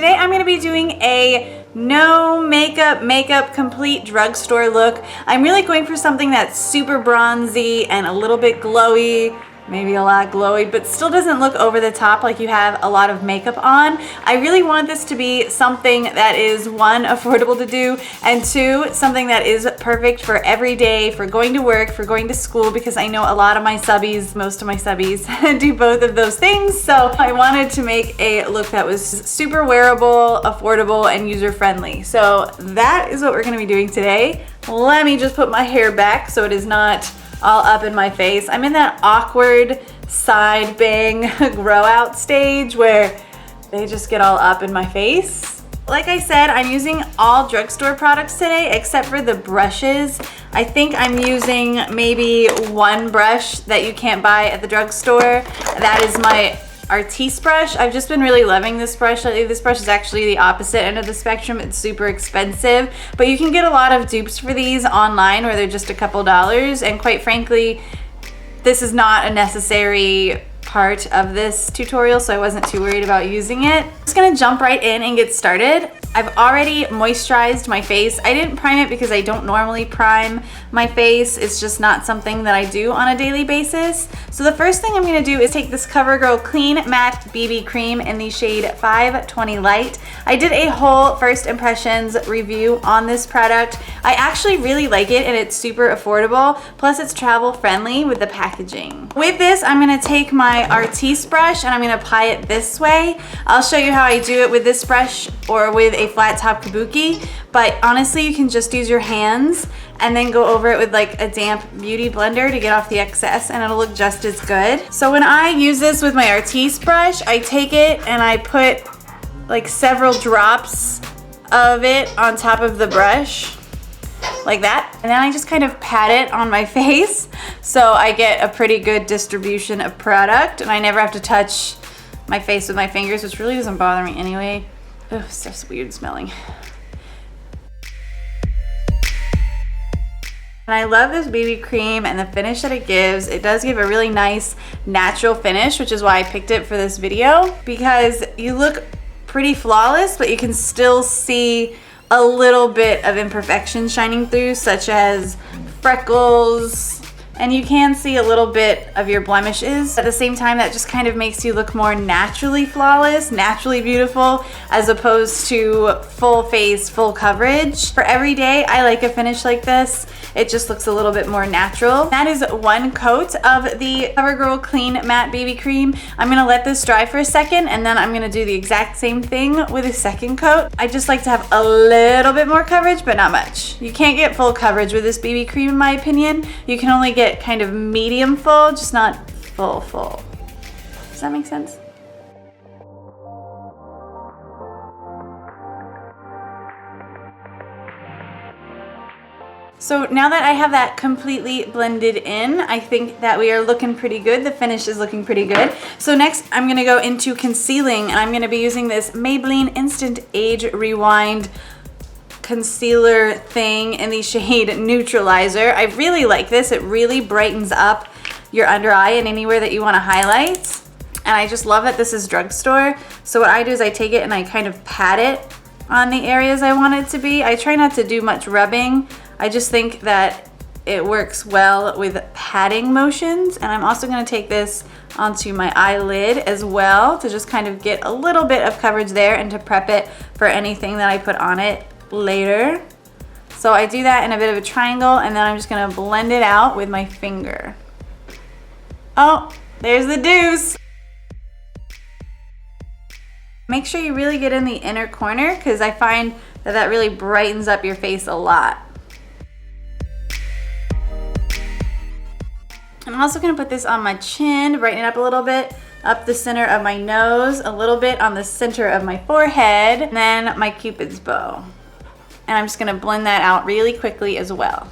Today I'm gonna be doing a no makeup complete drugstore look. I'm really going for something that's super bronzy and a little bit glowy, maybe a lot glowy, but still doesn't look over the top like you have a lot of makeup on. I really want this to be something that is, one, affordable to do, and two, something that is perfect for every day, for going to work, for going to school, because I know a lot of my subbies, most of my subbies, do both of those things. So I wanted to make a look that was super wearable, affordable, and user-friendly. So that is what we're gonna be doing today. Let me just put my hair back so it is not all up in my face. I'm in that awkward side bang grow out stage where they just get all up in my face. Like I said, I'm using all drugstore products today except for the brushes. I think I'm using maybe one brush that you can't buy at the drugstore. That is my Artiste brush. I've just been really loving this brush lately. This brush is actually the opposite end of the spectrum. It's super expensive, but you can get a lot of dupes for these online where they're just a couple dollars, and quite frankly, this is not a necessary part of this tutorial, so I wasn't too worried about using it. I'm just gonna jump right in and get started. I've already moisturized my face. I didn't prime it because I don't normally prime my face. It's just not something that I do on a daily basis. So the first thing I'm gonna do is take this Covergirl Clean Matte BB Cream in the shade 520 Light. I did a whole first impressions review on this product. I actually really like it and it's super affordable. Plus it's travel friendly with the packaging. With this, I'm gonna take my Artiste brush and I'm gonna apply it this way. I'll show you how I do it with this brush or with a flat top kabuki, but honestly you can just use your hands and then go over it with like a damp beauty blender to get off the excess, and it'll look just as good. So when I use this with my Artiste brush, I take it and I put like several drops of it on top of the brush like that, and then I just kind of pat it on my face so I get a pretty good distribution of product and I never have to touch my face with my fingers, which really doesn't bother me anyway. Ugh, stuff's weird smelling. And I love this BB cream and the finish that it gives. It does give a really nice natural finish, which is why I picked it for this video, because you look pretty flawless, but you can still see a little bit of imperfection shining through, such as freckles, and you can see a little bit of your blemishes. At the same time, that just kind of makes you look more naturally flawless, naturally beautiful, as opposed to full face, full coverage. For every day, I like a finish like this. It just looks a little bit more natural. That is one coat of the Covergirl Clean Matte BB Cream. I'm gonna let this dry for a second and then I'm gonna do the exact same thing with a second coat. I just like to have a little bit more coverage, but not much. You can't get full coverage with this BB cream in my opinion. You can only get kind of medium full, just not full. Does that make sense? So now that I have that completely blended in, I think that we are looking pretty good. The finish is looking pretty good. So next I'm gonna go into concealing, and I'm gonna be using this Maybelline Instant Age Rewind concealer thing in the shade Neutralizer. I really like this. It really brightens up your under eye and anywhere that you wanna highlight. And I just love that this is drugstore. So what I do is I take it and I kind of pat it on the areas I want it to be. I try not to do much rubbing. I just think that it works well with patting motions, and I'm also gonna take this onto my eyelid as well to just kind of get a little bit of coverage there and to prep it for anything that I put on it later. So I do that in a bit of a triangle, and then I'm just gonna blend it out with my finger. Oh, there's the deuce. Make sure you really get in the inner corner because I find that that really brightens up your face a lot. I'm also gonna put this on my chin, brighten it up a little bit, up the center of my nose, a little bit on the center of my forehead, and then my Cupid's bow. And I'm just gonna blend that out really quickly as well.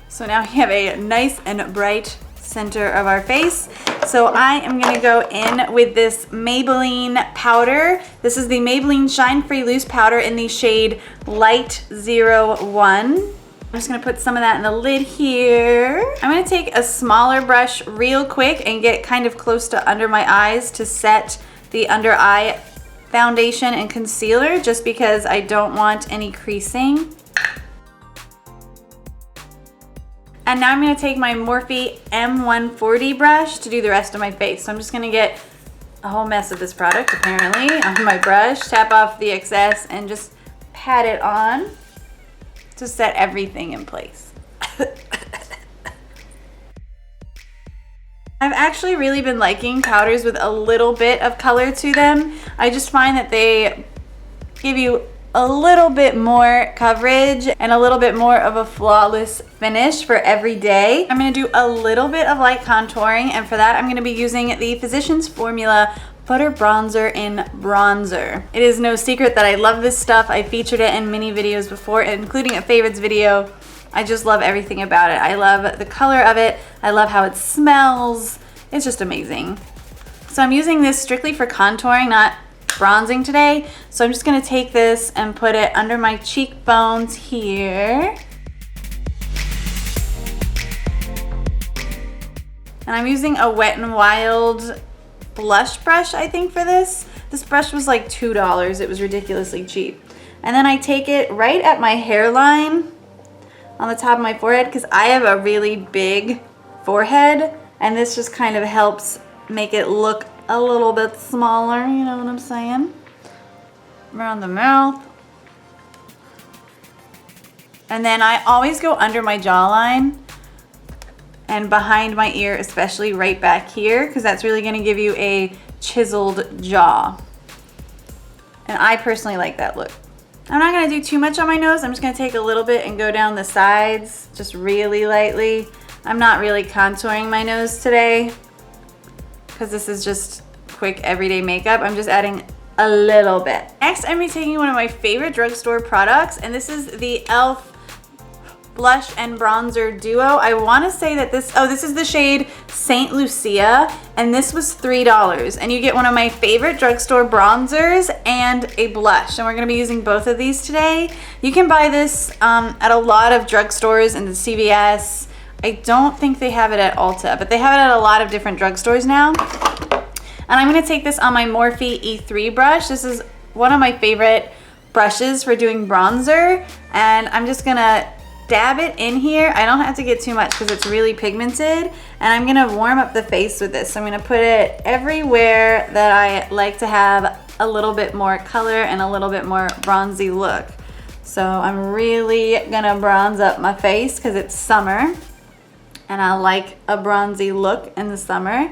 So now we have a nice and bright center of our face. So I am gonna go in with this Maybelline powder. This is the Maybelline Shine Free Loose Powder in the shade Light 01. I'm just gonna put some of that in the lid here. I'm gonna take a smaller brush real quick and get kind of close to under my eyes to set the under eye foundation and concealer, just because I don't want any creasing. And now I'm gonna take my Morphe M140 brush to do the rest of my face. So I'm just gonna get a whole mess of this product, apparently, on my brush, tap off the excess, and just pat it on to set everything in place. I've actually really been liking powders with a little bit of color to them. I just find that they give you a little bit more coverage and a little bit more of a flawless finish for every day. I'm gonna do a little bit of light contouring, and for that I'm gonna be using the Physicians Formula Butter Bronzer in Bronzer. It is no secret that I love this stuff. I featured it in many videos before, including a favorites video. I just love everything about it. I love the color of it. I love how it smells. It's just amazing. So I'm using this strictly for contouring, not bronzing today. So I'm just gonna take this and put it under my cheekbones here. And I'm using a Wet n Wild blush brush, I think, for this. This brush was like $2. It was ridiculously cheap. And then I take it right at my hairline on the top of my forehead, because I have a really big forehead, and this just kind of helps make it look a little bit smaller, you know what I'm saying? Around the mouth. And then I always go under my jawline and behind my ear, especially right back here, because that's really gonna give you a chiseled jaw. And I personally like that look. I'm not gonna do too much on my nose. I'm just gonna take a little bit and go down the sides, just really lightly. I'm not really contouring my nose today, because this is just quick everyday makeup. I'm just adding a little bit. Next, I'm gonna be taking one of my favorite drugstore products, and this is the e.l.f. Blush and Bronzer Duo. I wanna say that this is the shade St Lucia, and this was $3. And you get one of my favorite drugstore bronzers and a blush. And we're gonna be using both of these today. You can buy this at a lot of drugstores and the CVS. I don't think they have it at Ulta, but they have it at a lot of different drugstores now. And I'm gonna take this on my Morphe E3 brush. This is one of my favorite brushes for doing bronzer. And I'm just gonna dab it in here. I don't have to get too much because it's really pigmented. And I'm gonna warm up the face with this. So I'm gonna put it everywhere that I like to have a little bit more color and a little bit more bronzy look. So I'm really gonna bronze up my face because it's summer. And I like a bronzy look in the summer.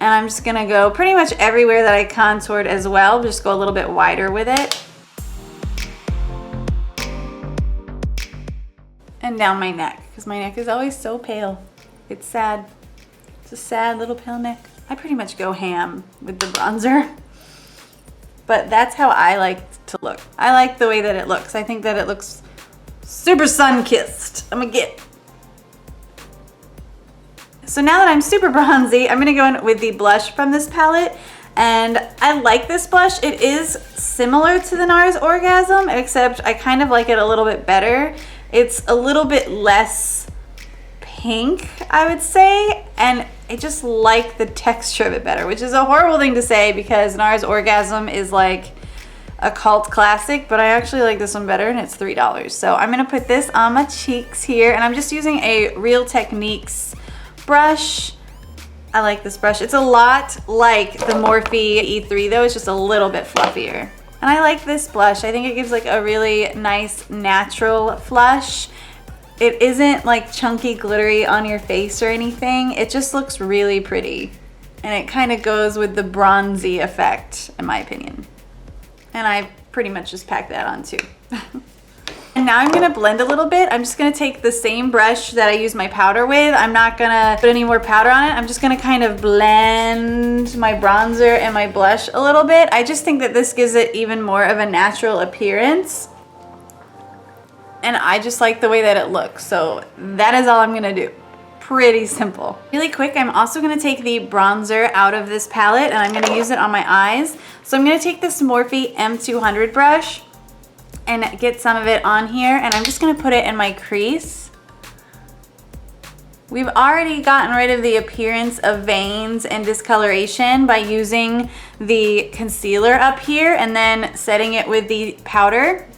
And I'm just gonna go pretty much everywhere that I contoured as well, just go a little bit wider with it. And down my neck, because my neck is always so pale. It's sad. It's a sad little pale neck. I pretty much go ham with the bronzer. But that's how I like to look. I like the way that it looks. I think that it looks super sun-kissed. I'm gonna get. So now that I'm super bronzy, I'm gonna go in with the blush from this palette. And I like this blush. It is similar to the NARS Orgasm, except I kind of like it a little bit better. It's a little bit less pink, I would say, and I just like the texture of it better, which is a horrible thing to say because NARS Orgasm is like a cult classic, but I actually like this one better, and it's $3. So I'm gonna put this on my cheeks here, and I'm just using a Real Techniques brush. I like this brush. It's a lot like the Morphe E3 though, it's just a little bit fluffier. And I like this blush. I think it gives like a really nice natural flush. It isn't like chunky glittery on your face or anything. It just looks really pretty. And it kind of goes with the bronzy effect, in my opinion. And I pretty much just packed that on too. And now I'm gonna blend a little bit. I'm just gonna take the same brush that I use my powder with. I'm not gonna put any more powder on it. I'm just gonna kind of blend my bronzer and my blush a little bit. I just think that this gives it even more of a natural appearance. And I just like the way that it looks. So that is all I'm gonna do. Pretty simple. Really quick, I'm also gonna take the bronzer out of this palette and I'm gonna use it on my eyes. So I'm gonna take this Morphe M200 brush. and get some of it on here, and I'm just gonna put it in my crease. We've already gotten rid of the appearance of veins and discoloration by using the concealer up here and then setting it with the powder.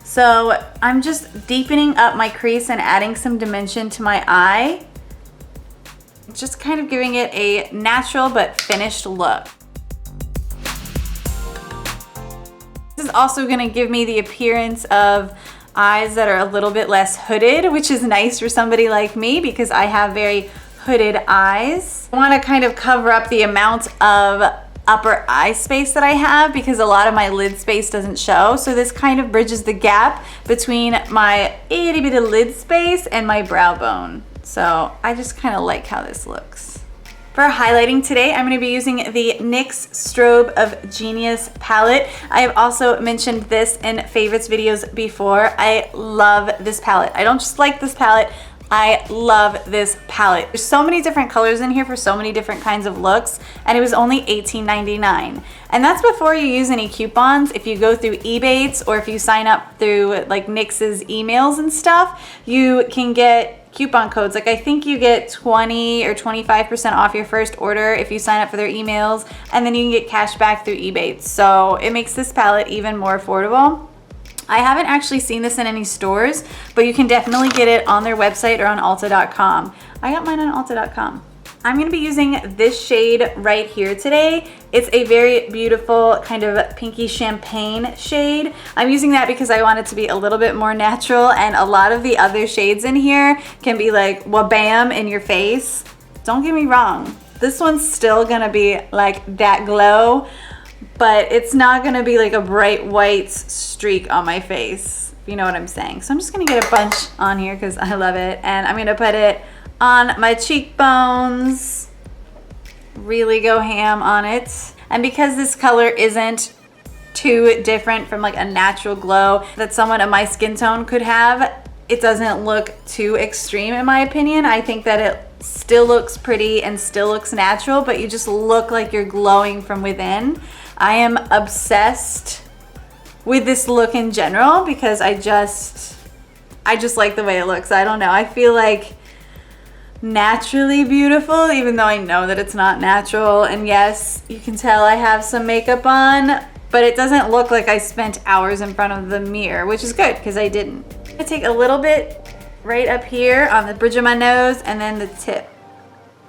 So I'm just deepening up my crease and adding some dimension to my eye. Just kind of giving it a natural but finished look. This is also gonna give me the appearance of eyes that are a little bit less hooded, which is nice for somebody like me because I have very hooded eyes. I wanna kind of cover up the amount of upper eye space that I have because a lot of my lid space doesn't show. So this kind of bridges the gap between my itty bitty lid space and my brow bone. So I just kind of like how this looks. For highlighting today, I'm going to be using the NYX Strobe of Genius palette. I have also mentioned this in favorites videos before. I love this palette. I don't just like this palette, I love this palette. There's so many different colors in here for so many different kinds of looks, and it was only $18.99. And that's before you use any coupons. If you go through Ebates or if you sign up through like NYX's emails and stuff, you can get coupon codes. Like I think you get 20 or 25% off your first order if you sign up for their emails, and then you can get cash back through Ebates. So it makes this palette even more affordable. I haven't actually seen this in any stores, but you can definitely get it on their website or on Ulta.com. I got mine on Ulta.com. I'm gonna be using this shade right here today. It's a very beautiful kind of pinky champagne shade. I'm using that because I want it to be a little bit more natural, and a lot of the other shades in here can be like wha-bam in your face. Don't get me wrong, this one's still gonna be like that glow, but it's not gonna be like a bright white streak on my face, if you know what I'm saying. So I'm just gonna get a bunch on here because I love it, and I'm gonna put it on my cheekbones, really go ham on it. And because this color isn't too different from like a natural glow that someone of my skin tone could have, it doesn't look too extreme in my opinion. I think that it still looks pretty and still looks natural, but you just look like you're glowing from within. I am obsessed with this look in general because I just like the way it looks. I don't know, I feel like naturally beautiful, even though I know that it's not natural. And yes, you can tell I have some makeup on, but it doesn't look like I spent hours in front of the mirror, which is good because I didn't. I'm gonna take a little bit right up here on the bridge of my nose and then the tip.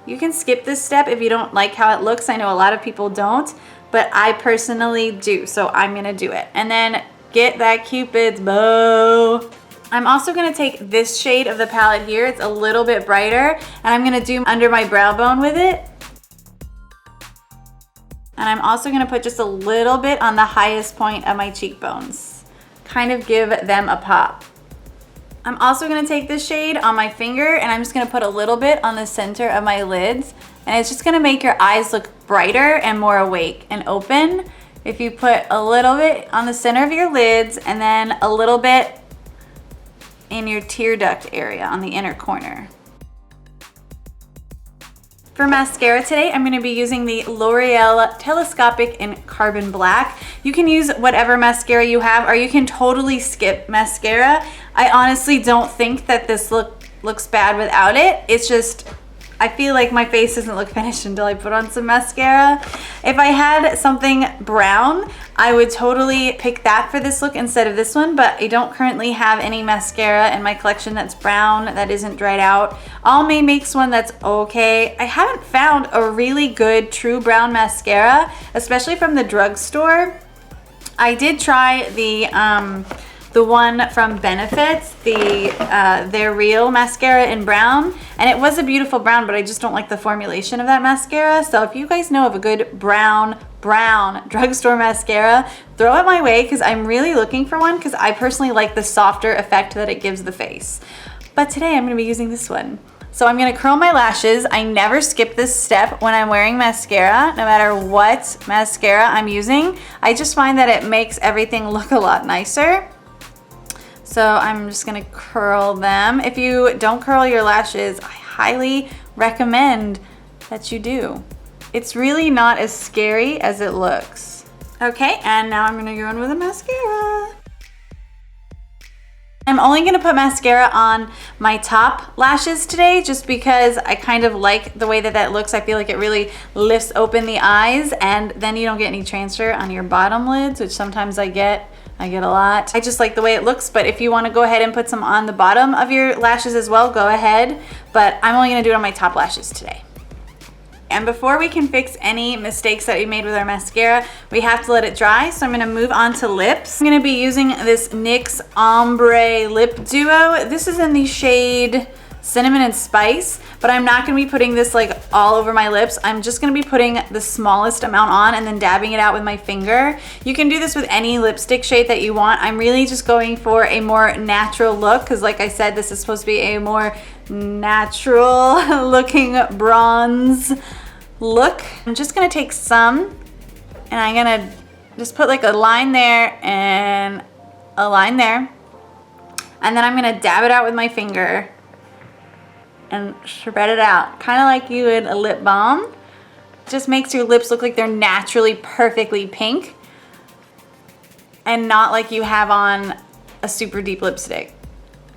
You can skip this step if you don't like how it looks. I know a lot of people don't, but I personally do, so I'm gonna do it. And then get that Cupid's bow. I'm also gonna take this shade of the palette here. It's a little bit brighter, and I'm gonna do under my brow bone with it. And I'm also gonna put just a little bit on the highest point of my cheekbones. Kind of give them a pop. I'm also gonna take this shade on my finger, and I'm just gonna put a little bit on the center of my lids. And it's just gonna make your eyes look brighter and more awake and open. If you put a little bit on the center of your lids and then a little bit in your tear duct area on the inner corner. For mascara today, I'm gonna be using the L'Oreal Telescopic in Carbon Black. You can use whatever mascara you have, or you can totally skip mascara. I honestly don't think that this looks bad without it. It's just, I feel like my face doesn't look finished until I put on some mascara. If I had something brown, I would totally pick that for this look instead of this one, but I don't currently have any mascara in my collection that's brown, that isn't dried out. Almay makes one that's okay. I haven't found a really good true brown mascara, especially from the drugstore. I did try the one from Benefits, their Real mascara in brown, and it was a beautiful brown, but I just don't like the formulation of that mascara. So if you guys know of a good brown drugstore mascara, throw it my way because I'm really looking for one, because I personally like the softer effect that it gives the face. But today I'm going to be using this one. So I'm going to curl my lashes. I never skip this step when I'm wearing mascara, no matter what mascara I'm using. I just find that it makes everything look a lot nicer. So I'm just gonna curl them. If you don't curl your lashes, I highly recommend that you do. It's really not as scary as it looks. Okay, and now I'm gonna go in with a mascara. I'm only gonna put mascara on my top lashes today just because I kind of like the way that that looks. I feel like it really lifts open the eyes, and then you don't get any transfer on your bottom lids, which sometimes I get a lot. I just like the way it looks, but if you wanna go ahead and put some on the bottom of your lashes as well, go ahead. But I'm only gonna do it on my top lashes today. And before we can fix any mistakes that we made with our mascara, we have to let it dry. So I'm gonna move on to lips. I'm gonna be using this NYX Ombre Lip Duo. This is in the shade Cinnamon and Spice, but I'm not gonna be putting this like all over my lips. I'm just gonna be putting the smallest amount on and then dabbing it out with my finger. You can do this with any lipstick shade that you want. I'm really just going for a more natural look because like I said, this is supposed to be a more natural looking bronze look. I'm just gonna take some and I'm gonna just put like a line there and a line there, and then I'm gonna dab it out with my finger and spread it out, kind of like you would a lip balm. Just makes your lips look like they're naturally perfectly pink and not like you have on a super deep lipstick.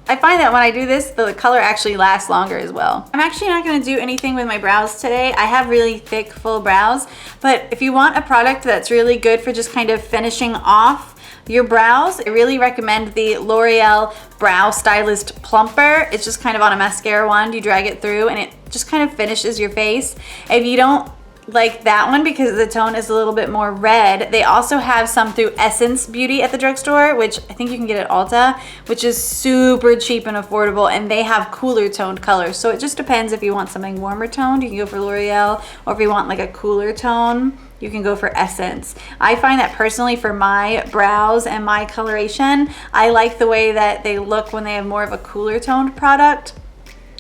I find that when I do this, the color actually lasts longer as well. I'm actually not gonna do anything with my brows today. I have really thick, full brows, but if you want a product that's really good for just kind of finishing off your brows, I really recommend the L'Oreal Brow Stylist Plumper. It's just kind of on a mascara wand. You drag it through and it just kind of finishes your face. If you don't like that one because the tone is a little bit more red, they also have some through Essence Beauty at the drugstore, which I think you can get at Ulta, which is super cheap and affordable, and they have cooler toned colors. So it just depends if you want something warmer toned, you can go for L'Oreal, or if you want like a cooler tone, you can go for Essence. I find that personally for my brows and my coloration, I like the way that they look when they have more of a cooler toned product.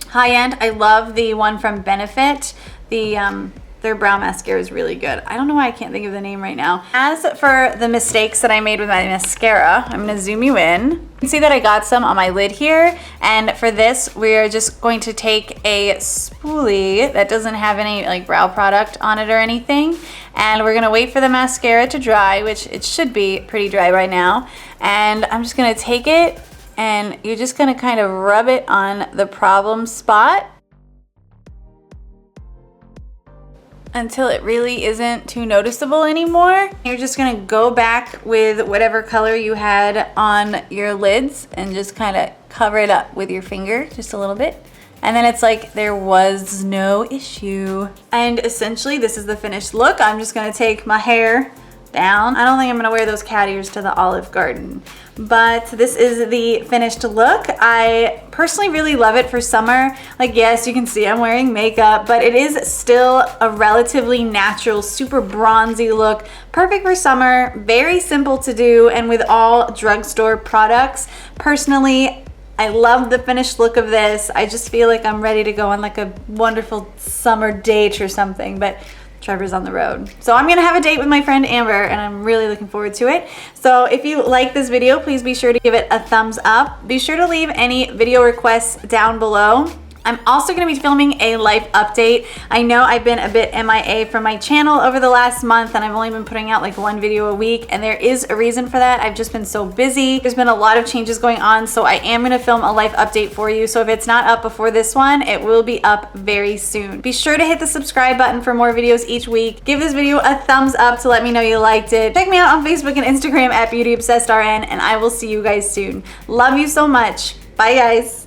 High end, I love the one from Benefit. Their brow mascara is really good. I don't know why I can't think of the name right now. As for the mistakes that I made with my mascara, I'm gonna zoom you in. You can see that I got some on my lid here. And for this, we're just going to take a spoolie that doesn't have any like brow product on it or anything. And we're gonna wait for the mascara to dry, which it should be pretty dry right now. And I'm just gonna take it and you're just gonna kind of rub it on the problem spot until it really isn't too noticeable anymore. You're just gonna go back with whatever color you had on your lids and just kind of cover it up with your finger just a little bit. And then it's like there was no issue. And essentially this is the finished look. I'm just gonna take my hair down. I don't think I'm gonna wear those cat ears to the Olive Garden, but this is the finished look. I personally really love it for summer. Like, yes, you can see I'm wearing makeup, but it is still a relatively natural, super bronzy look. Perfect for summer, very simple to do, and with all drugstore products. Personally, I love the finished look of this. I just feel like I'm ready to go on like a wonderful summer date or something, but Trevor's on the road. So I'm gonna have a date with my friend Amber and I'm really looking forward to it. So if you like this video, please be sure to give it a thumbs up. Be sure to leave any video requests down below. I'm also gonna be filming a life update. I know I've been a bit MIA from my channel over the last month and I've only been putting out like one video a week, and there is a reason for that. I've just been so busy. There's been a lot of changes going on, so I am gonna film a life update for you. So if it's not up before this one, it will be up very soon. Be sure to hit the subscribe button for more videos each week. Give this video a thumbs up to let me know you liked it. Check me out on Facebook and Instagram at BeautyObsessedRN, and I will see you guys soon. Love you so much. Bye guys.